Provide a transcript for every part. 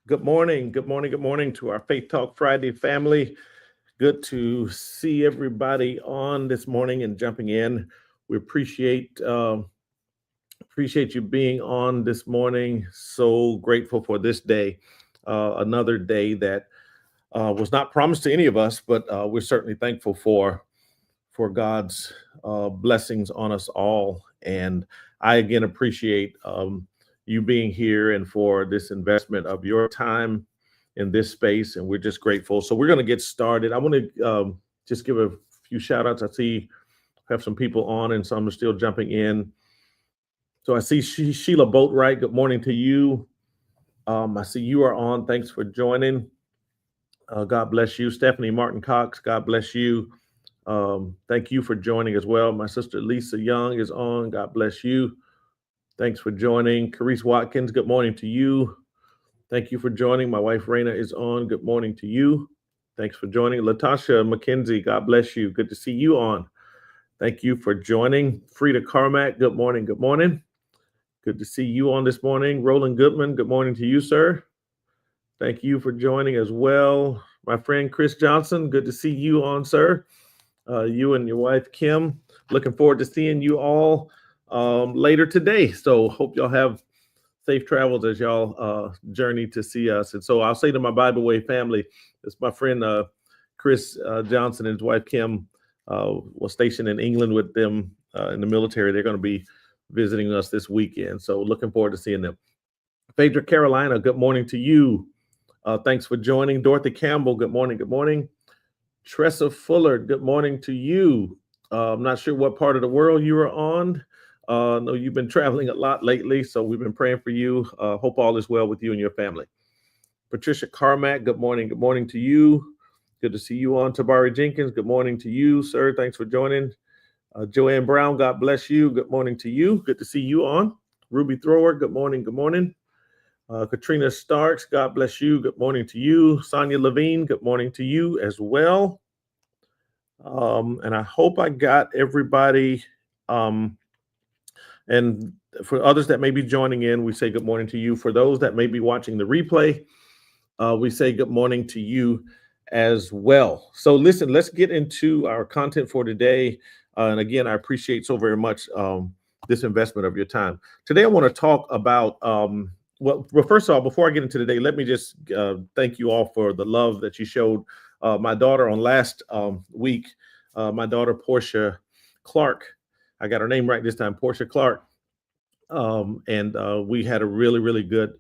Good morning. Good morning. Good morning to our Faith Talk Friday family. Good to see everybody on this morning and jumping in. We appreciate you being on this morning. So grateful for this day, another day that was not promised to any of us, but we're certainly thankful for God's blessings on us all. And I again appreciate you being here and for this investment of your time in this space. And we're just grateful. So we're going to get started. I want to just give a few shout outs. I see I have some people on and some are still jumping in. So I see Sheila Boatwright. Good morning to you. I see you are on. Thanks for joining. God bless you. Stephanie Martin Cox. God bless you. Thank you for joining as well. My sister Lisa Young is on. God bless you. Thanks for joining. Carice Watkins, good morning to you. Thank you for joining. My wife Raina is on. Good morning to you. Thanks for joining. Latasha McKenzie, God bless you. Good to see you on. Thank you for joining. Frida Carmack, good morning. Good morning. Good to see you on this morning. Roland Goodman, good morning to you, sir. Thank you for joining as well. My friend Chris Johnson, good to see you on, sir. You and your wife, Kim, looking forward to seeing you all later today. So hope y'all have safe travels as y'all journey to see us. And so I'll say to my Bible Way family, it's my friend Chris Johnson and his wife, Kim, was stationed in England with them in the military. They're going to be visiting us this weekend. So looking forward to seeing them. Phaedra Carolina, good morning to you. Thanks for joining. Dorothy Campbell, good morning. Good morning. Tressa Fuller, good morning to you. I'm not sure what part of the world you are on. I know you've been traveling a lot lately, so we've been praying for you. Hope all is well with you and your family. Patricia Carmack, good morning. Good morning to you. Good to see you on. Tabari Jenkins, good morning to you, sir. Thanks for joining. Joanne Brown, God bless you. Good morning to you. Good to see you on. Ruby Thrower, good morning. Good morning. Katrina Starks, God bless you. Good morning to you. Sonia Levine, good morning to you as well. And I hope I got everybody. And for others that may be joining in, we say good morning to you. For those that may be watching the replay, we say good morning to you as well. So listen, let's get into our content for today. And again, I appreciate so very much this investment of your time. Today, I want to talk about, well, first of all, before I get into today, let me just thank you all for the love that you showed my daughter on last week. My daughter, Portia Clark, I got her name right this time, Portia Clark. And we had a really, really good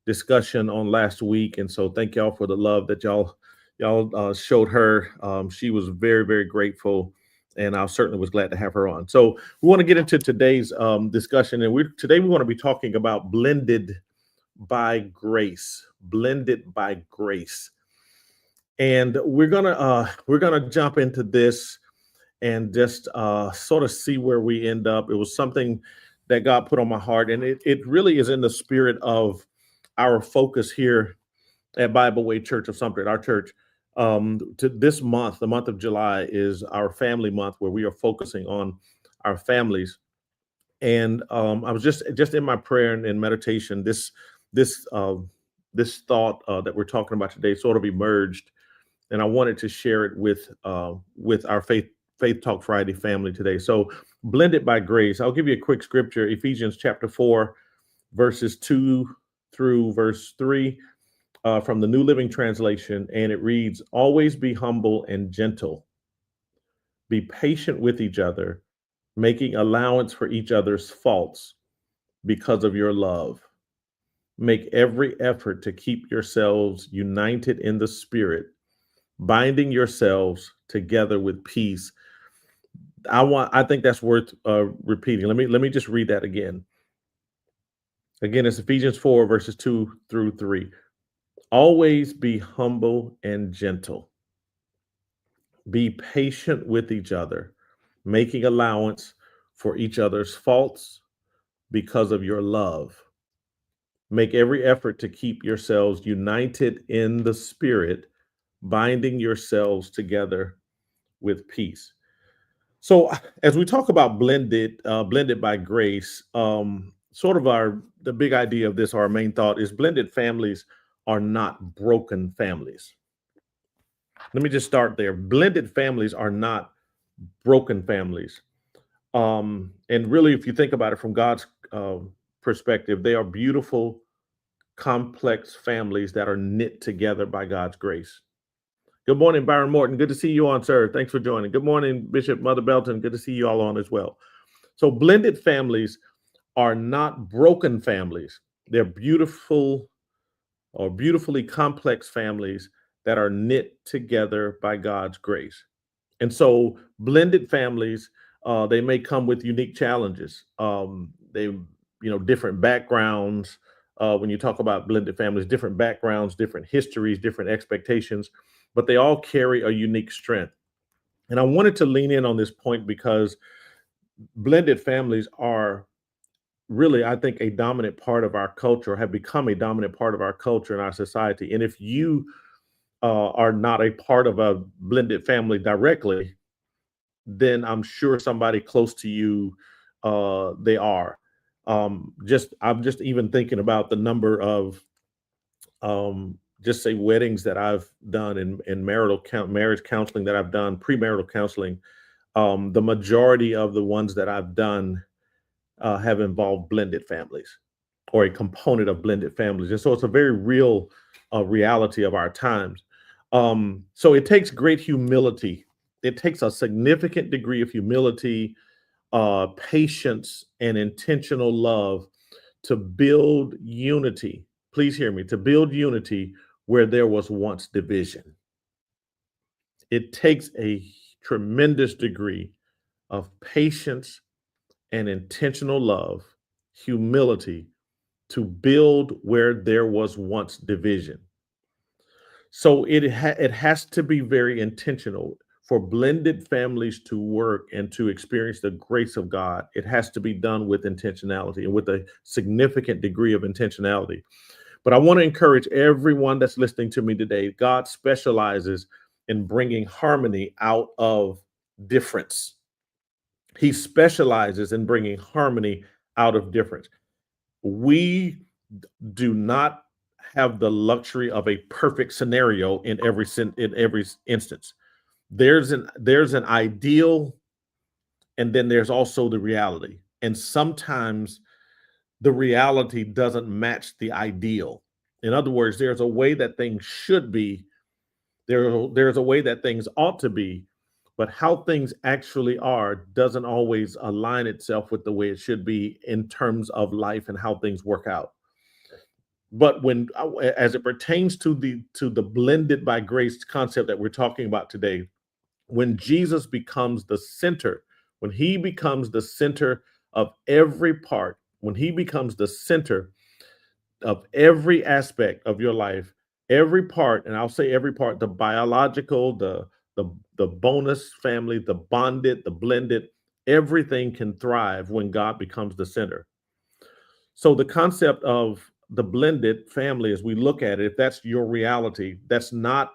discussion on last week. And so thank y'all for the love that y'all showed her. She was very, very grateful. And I certainly was glad to have her on. So we want to get into today's discussion. And today we want to be talking about blended by grace. Blended by grace. And we're gonna jump into this and just sort of see where we end up. It was something that God put on my heart, and it really is in the spirit of our focus here at Bible Way Church of Sumter, at our church. To this month, the month of July, is our family month, where we are focusing on our families. And I was just in my prayer and meditation, this thought that we're talking about today sort of emerged, and I wanted to share it with our Faith Talk Friday family today. So, blended by grace. I'll give you a quick scripture, Ephesians chapter 4, verses 2 through verse 3, from the New Living Translation. And it reads, "Always be humble and gentle. Be patient with each other, making allowance for each other's faults because of your love. Make every effort to keep yourselves united in the Spirit, binding yourselves together with peace." I think that's worth repeating. Let me just read that again. Again, it's Ephesians 4, verses 2 through 3. Always be humble and gentle. Be patient with each other, making allowance for each other's faults because of your love. Make every effort to keep yourselves united in the Spirit, binding yourselves together with peace. So as we talk about blended by grace, sort of the big idea of this, our main thought is blended families are not broken families. Let me just start there. Blended families are not broken families. And really, if you think about it from God's perspective, they are beautiful, complex families that are knit together by God's grace. Good morning, Byron Morton. Good to see you on, sir. Thanks for joining. Good morning, Bishop Mother Belton. Good to see you all on as well. So blended families are not broken families. They're beautiful or beautifully complex families that are knit together by God's grace. And so blended families, they may come with unique challenges. Different backgrounds. When you talk about blended families, different backgrounds, different histories, different expectations, but they all carry a unique strength. And I wanted to lean in on this point because blended families are really, I think, a dominant part of our culture, have become a dominant part of our culture and our society. And if you are not a part of a blended family directly, then I'm sure somebody close to you, they are. I'm just even thinking about the number of just say weddings that I've done in marriage counseling that I've done, premarital counseling. The majority of the ones that I've done have involved blended families or a component of blended families. And so it's a very real reality of our times. So it takes great humility. It takes a significant degree of humility, patience, and intentional love to build unity. Please hear me, to build unity where there was once division. It takes a tremendous degree of patience and intentional love, humility, to build where there was once division. So it has to be very intentional. for blended families to work and to experience the grace of God, it has to be done with intentionality and with a significant degree of intentionality. But I want to encourage everyone that's listening to me today. God specializes in bringing harmony out of difference. He specializes in bringing harmony out of difference. We do not have the luxury of a perfect scenario in every instance. There's an ideal, and then there's also the reality. And sometimes the reality doesn't match the ideal. In other words, there's a way that things should be, there's a way that things ought to be, but how things actually are doesn't always align itself with the way it should be in terms of life and how things work out. But when as it pertains to the blended by grace concept that we're talking about today, when Jesus becomes the center, when he becomes the center of every part, when he becomes the center of every aspect of your life, every part, and I'll say every part, the biological, the bonus family, the bonded, the blended, everything can thrive when God becomes the center. So the concept of the blended family, as we look at it, if that's your reality, that's not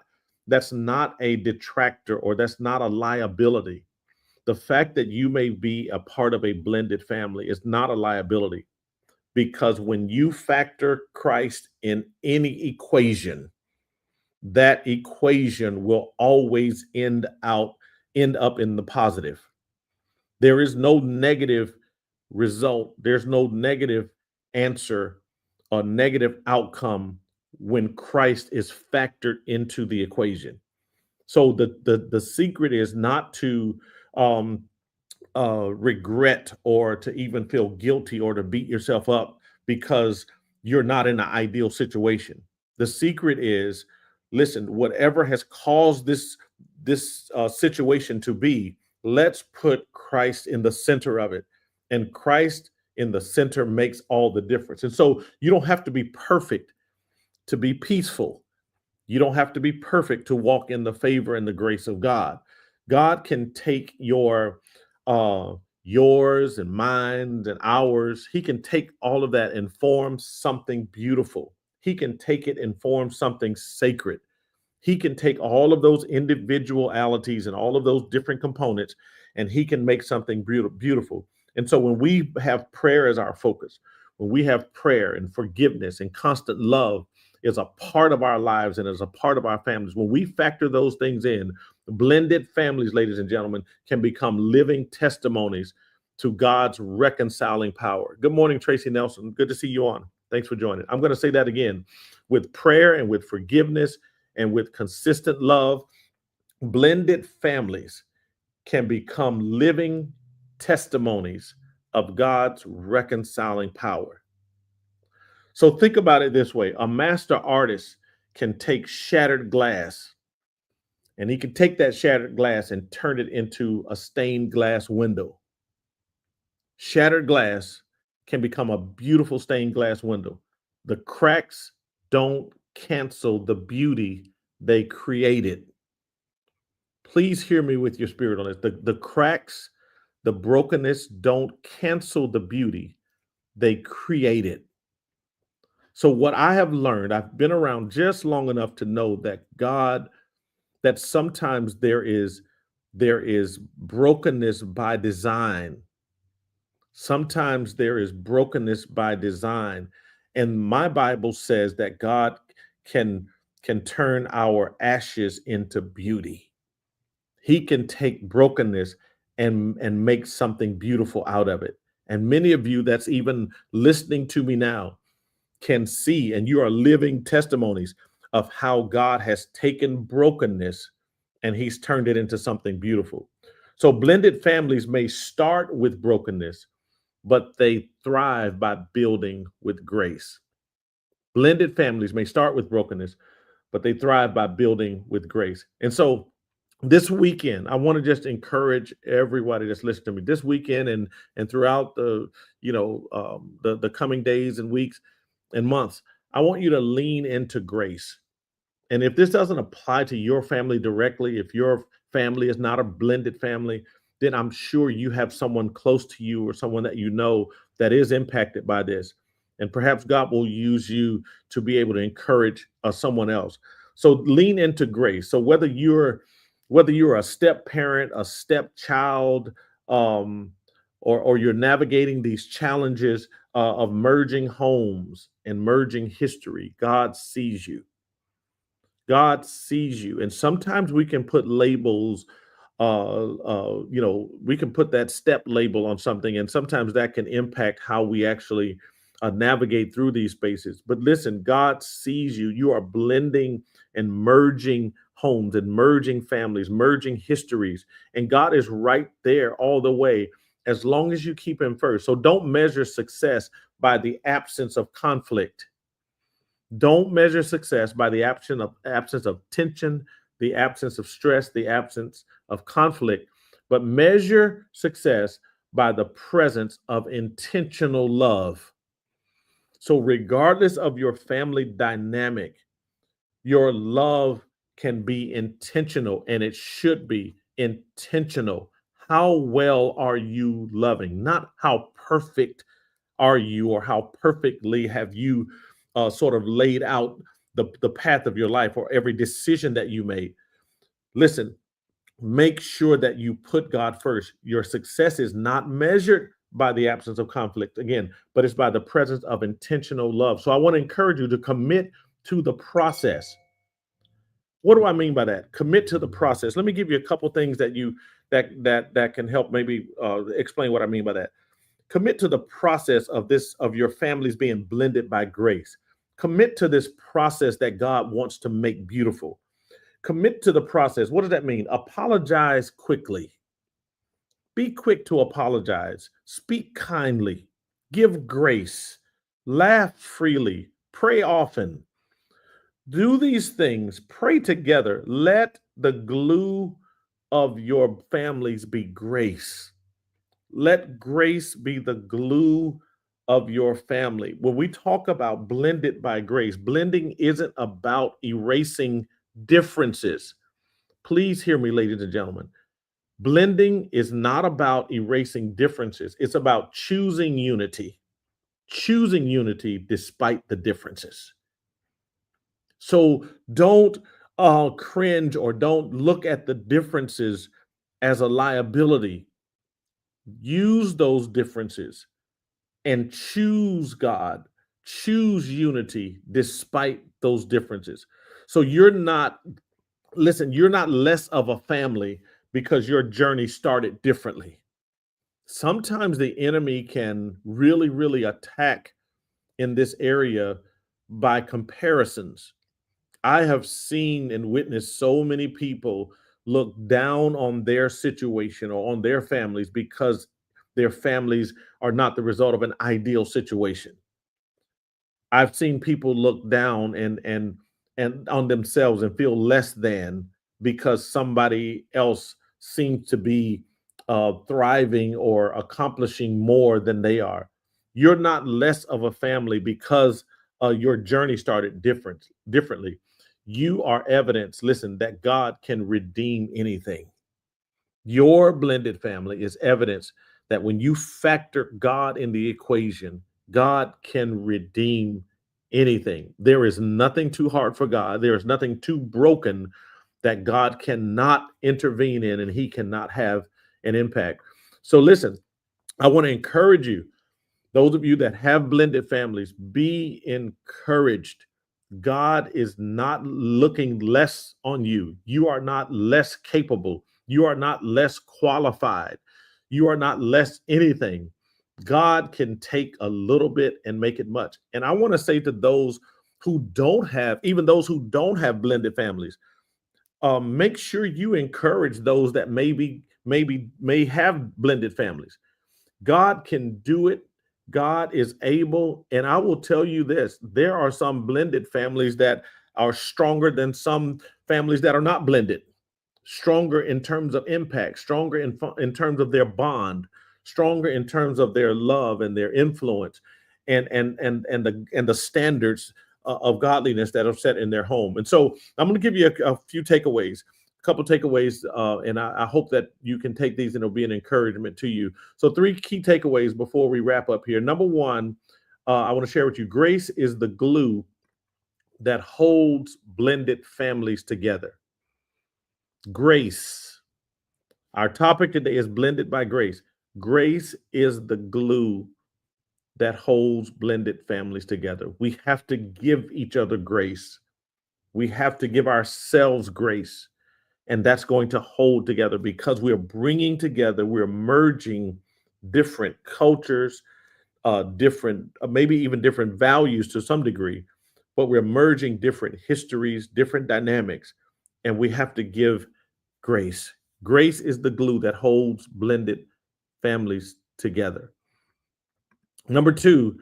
a detractor, or that's not a liability. The fact that you may be a part of a blended family is not a liability, because when you factor Christ in any equation, that equation will always end up in the positive. There is no negative result. There's no negative answer or negative outcome when Christ is factored into the equation. So the secret is not to um, regret, or to even feel guilty, or to beat yourself up because you're not in an ideal situation. The secret is, listen, whatever has caused this situation to be, let's put Christ in the center of it, and Christ in the center makes all the difference. And so you don't have to be perfect to be peaceful. You don't have to be perfect to walk in the favor and the grace of God. God can take uh yours and mine and ours. He can take all of that and form something beautiful. He can take it and form something sacred. He can take all of those individualities and all of those different components, and he can make something beautiful. And so when we have prayer as our focus, when we have prayer and forgiveness and constant love is a part of our lives and is a part of our families, when we factor those things in, blended families, ladies and gentlemen, can become living testimonies to God's reconciling power. Good morning, Tracy Nelson. Good to see you on. Thanks for joining. I'm going to say that again. With prayer and with forgiveness and with consistent love, blended families can become living testimonies of God's reconciling power. So think about it this way. A master artist can take shattered glass, and he can take that shattered glass and turn it into a stained glass window. Shattered glass can become a beautiful stained glass window. The cracks don't cancel the beauty they created. Please hear me with your spirit on this. The cracks, the brokenness don't cancel the beauty they created. So what I have learned, I've been around just long enough to know that sometimes there is brokenness by design. Sometimes there is brokenness by design. And my Bible says that God can turn our ashes into beauty. He can take brokenness and make something beautiful out of it. And many of you that's even listening to me now can see, and you are living testimonies of how God has taken brokenness and he's turned it into something beautiful. So blended families may start with brokenness, but they thrive by building with grace. Blended families may start with brokenness, but they thrive by building with grace. And so this weekend, I want to just encourage everybody that's listening to me this weekend and throughout the coming days and weeks and months. I want you to lean into grace. And if this doesn't apply to your family directly, if your family is not a blended family, then I'm sure you have someone close to you or someone that you know that is impacted by this. And perhaps God will use you to be able to encourage someone else. So lean into grace. So whether you're a step parent, a step child, um, or you're navigating these challenges of merging homes and merging history, God sees you. God sees you. And sometimes we can put labels, we can put that step label on something, and sometimes that can impact how we actually navigate through these spaces. But listen, God sees you. You are blending and merging homes and merging families, merging histories. And God is right there all the way as long as you keep Him first. So don't measure success by the absence of conflict. Don't measure success by the absence of tension, the absence of stress, the absence of conflict, but measure success by the presence of intentional love. So regardless of your family dynamic, your love can be intentional, and it should be intentional. How well are you loving? Not how perfect are you, or how perfectly have you sort of laid out the path of your life or every decision that you made. Listen, make sure that you put God first. Your success is not measured by the absence of conflict, again, but it's by the presence of intentional love. So I want to encourage you to commit to the process. What do I mean by that? Commit to the process. Let me give you a couple things that can help maybe explain what I mean by that. Commit to the process of your families being blended by grace. Commit to this process that God wants to make beautiful. Commit to the process. What does that mean? Apologize quickly. Be quick to apologize. Speak kindly. Give grace. Laugh freely. Pray often. Do these things. Pray together. Let the glue of your families be grace. Let grace be the glue of your family. When we talk about blended by grace, blending isn't about erasing differences. Please hear me, ladies and gentlemen. Blending is not about erasing differences, it's about choosing unity despite the differences. So don't cringe or don't look at the differences as a liability. Use those differences and choose God, choose unity despite those differences. So you're not less of a family because your journey started differently. Sometimes the enemy can really, really attack in this area by comparisons. I have seen and witnessed so many people look down on their situation or on their families because their families are not the result of an ideal situation. I've seen people look down and on themselves and feel less than because somebody else seems to be thriving or accomplishing more than they are. You're not less of a family because your journey started differently. You are evidence, listen, that God can redeem anything. Your blended family is evidence that when you factor God in the equation, God can redeem anything. There is nothing too hard for God. There is nothing too broken that God cannot intervene in and He cannot have an impact. So, listen, I want to encourage you, those of you that have blended families, be encouraged. God is not looking less on you. You are not less capable. You are not less qualified. You are not less anything. God can take a little bit and make it much. And I want to say to those who don't have, even those who don't have blended families, make sure you encourage those that may have blended families. God can do it. God is able. And I will tell you this, there are some blended families that are stronger than some families that are not blended, stronger in terms of impact, stronger in terms of their bond, stronger in terms of their love and their influence and the standards of godliness that are set in their home. And so I'm going to give you a few takeaways. couple takeaways, and I hope that you can take these and it'll be an encouragement to you. So 3 key takeaways before we wrap up here. Number one, I want to share with you, grace is the glue that holds blended families together. Grace. Our topic today is blended by grace. Grace is the glue that holds blended families together. We have to give each other grace. We have to give ourselves grace. And that's going to hold together because we're bringing together, we're merging different cultures, different, maybe even different values to some degree, but we're merging different histories, different dynamics, and we have to give grace. Grace is the glue that holds blended families together. Number two,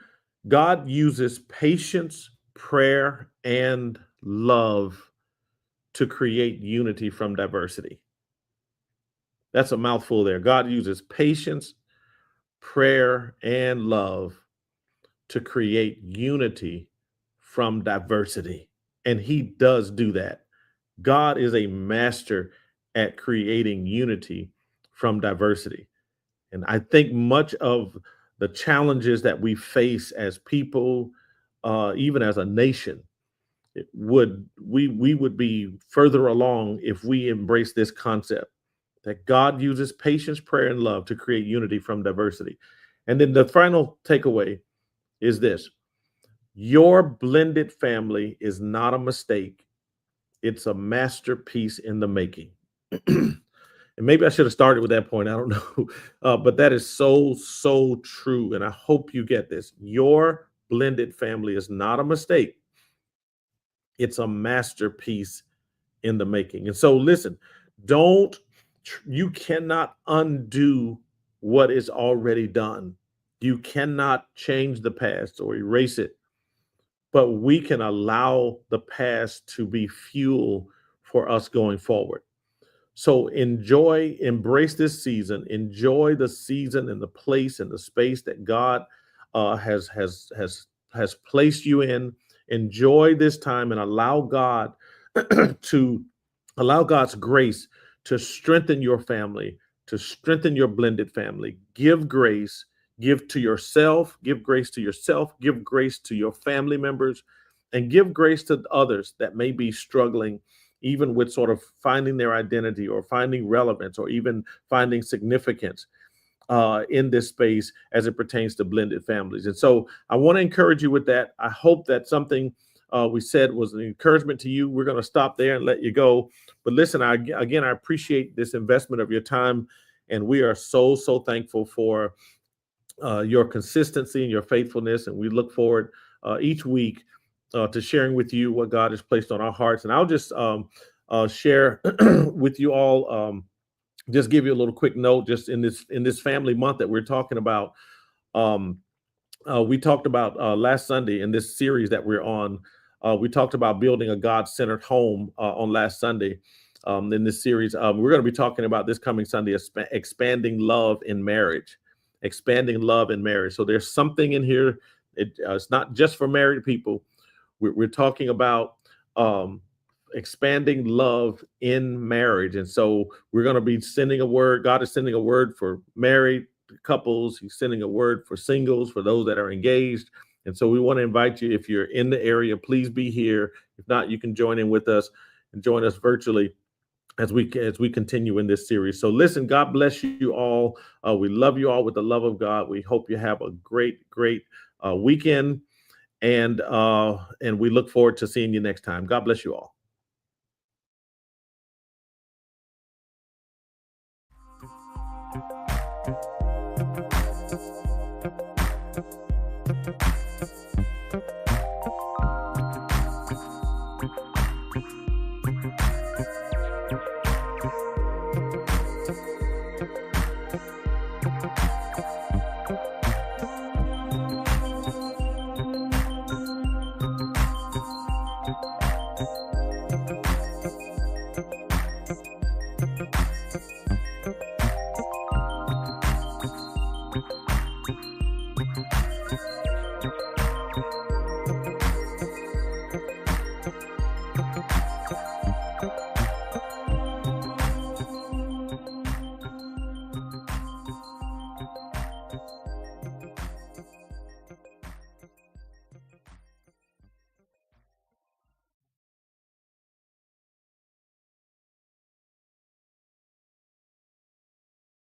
God uses patience, prayer, and love to create unity from diversity. That's a mouthful there. God uses patience, prayer, and love to create unity from diversity. And he does do that. God is a master at creating unity from diversity. And I think much of the challenges that we face as people, even as a nation, we would be further along if we embrace this concept that God uses patience, prayer, and love to create unity from diversity. And then the final takeaway is this: your blended family is not a mistake. It's a masterpiece in the making. And maybe I should have started with that point. I don't know. But that is so, so true. And I hope you get this. Your blended family is not a mistake. It's a masterpiece in the making. And so listen, you cannot undo what is already done. You cannot change the past or erase it, but we can allow the past to be fuel for us going forward. So embrace this season, enjoy the season and the place and the space that God has placed you in. Enjoy this time and allow God allow God's grace to strengthen your family, to strengthen your blended family. Give grace, give to yourself, give grace to yourself, give grace to your family members, and give grace to others that may be struggling even with sort of finding their identity or finding relevance or even finding significance in this space as it pertains to blended families. And so I want to encourage you with that. I hope that something we said was an encouragement to you. We're going to stop there and let you go. But listen, I appreciate this investment of your time. And we are so, so thankful for your consistency and your faithfulness. And we look forward each week to sharing with you what God has placed on our hearts. And I'll just share with you all, just give you a little quick note, just in this family month that we're talking about. We talked about last Sunday in this series that we're on. We talked about building a God-centered home on last Sunday. In this series, we're going to be talking about this coming Sunday, expanding love in marriage, expanding love in marriage. So there's something in here. It's not just for married people. We're talking about expanding love in marriage. And so we're going to be sending a word. God is sending a word for married couples. He's sending a word for singles, for those that are engaged. And so we want to invite you, if you're in the area, please be here. If not, you can join in with us and join us virtually as we continue in this series. So listen, God bless you all. We love you all with the love of God. We hope you have a great weekend. And we look forward to seeing you next time. God bless you all.